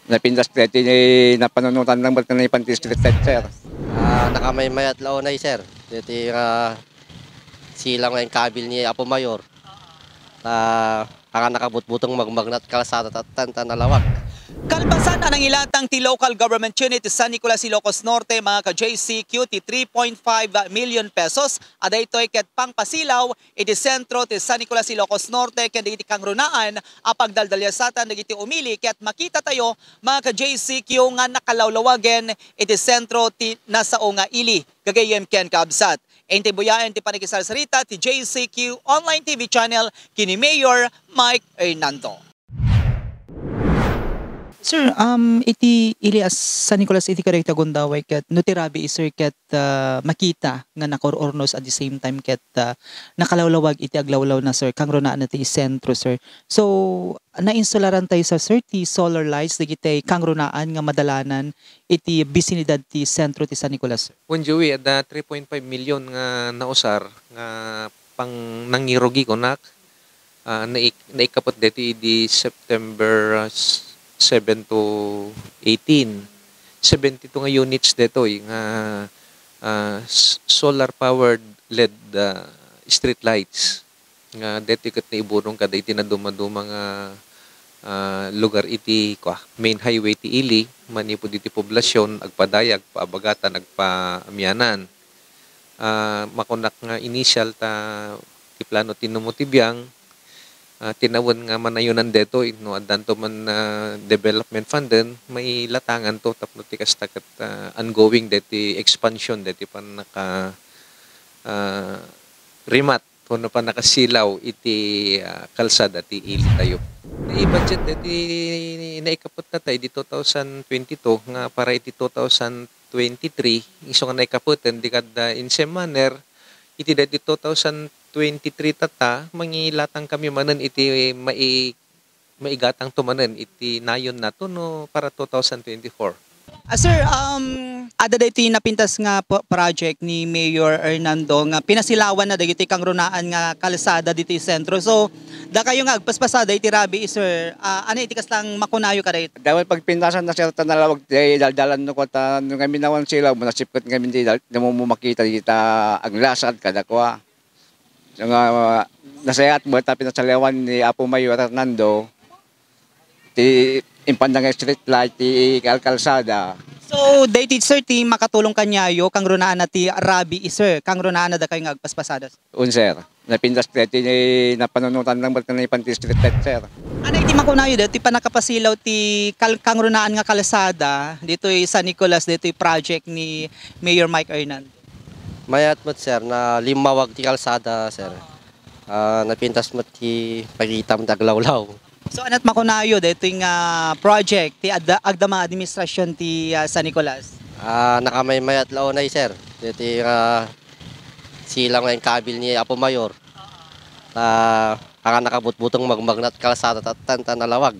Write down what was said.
Napindas dito na panunutan ng Balkan na Ipan District sir. Nakamay at launay sir. Dito silang yung kabil ni Apo Mayor. Nakabutbutong magmagnat kalsada at tanta na lawak. Kalbasan anang ilatang ti local government unit ti San Nicolas, Ilocos Norte mga ka-JCQ ti 3.5 million pesos. Ada ito ay ket pangpasilaw iti sentro ti San Nicolas, Ilocos Norte ket iti kangrunaan apagdaldalyasatan dagiti umili ket makita tayo mga ka-JCQ nga nakalawlawagen iti sentro ti nasao nga ili gagayem ken kaabsat. Enti buyaen ti panikisarsarita ti JCQ online TV channel kini Mayor Mike Hernando. Sir, iti Ilias San Nicolas iti karek tagundaway ket no ti rabi sir ket makita nga nakorornos at the same time ket nakalawlawag iti aglawlaw na sir kangrunaan na ti sentro sir. So nainsularan tayo sa sir ti solar lights dagiti kangrunaan nga madalanan iti bisinidad ti sentro ti San Nicolas. Unjuwi ada 3.5 million nga nausar nga pang nangirogi konak naikapot deti di September 7 to 18. 72 nga units dito nga solar powered LED street lights nga dito ket naiburong kada iti na dumaduma nga lugar iti main highway ti Ili manipud iti poblasyon agpadayag paabagatan agpaamyanan makunak nga initial ti plano tinumutibiyang tinawon nga manayunan deto no adanto man development fund din may latangan to tapno ti kastaket ongoing deti expansion deti pan naka rimat kuno pa nakasilaw iti kalsada ti Ili tayo. I-budget deti naikapot na tayo di 2022 nga para iti 2023 iso nga naikapoten di kada in same manner iti deti 2023 tata mangilatang kami manen iti maigatang tumanen iti nayon nato no para 2024. Sir, ada dito napintas nga project ni Mayor Hernando nga pinasilawan na dagiti kangrunaan nga kalsada dito sa sentro. So, da kayo nga agpaspasada iti rabi sir. Ano iti kaslang makunayo ka dito? Dahil pagpintasan na sir tanalawag daldalan no ko ta no kami nawan sila manasipkat kami di mo makita dita aglasad kada kwa. Nga nasayat mo ta pinasalawan ni Apo Mayor Hernando ti impandang street light ti kalsada. So, dated sir, ti makatulong kanyayo, kang runaan na ti rabi sir, kang runaan na da kayo nga agpaspasada. Sir, napindas dito na panunutan ng Balkan na Ipan District sir. Ano iti makunayo dito, ti panakapasilaw ti kang runaan nga kalsada, dito San Nicolas, dito project ni Mayor Mike Hernando. Mayat mo sir na limawag ti kalsada sir. Napintas mo ti pagitam daglawlaw. So anat makunayo dito yung project ti agdama administrasyon ti San Nicolas. Nakamay at launay sir. Dito silang yung kabil ni Apo Mayor. Nakabutbutong magmagnat kalsada at tanta na lawag.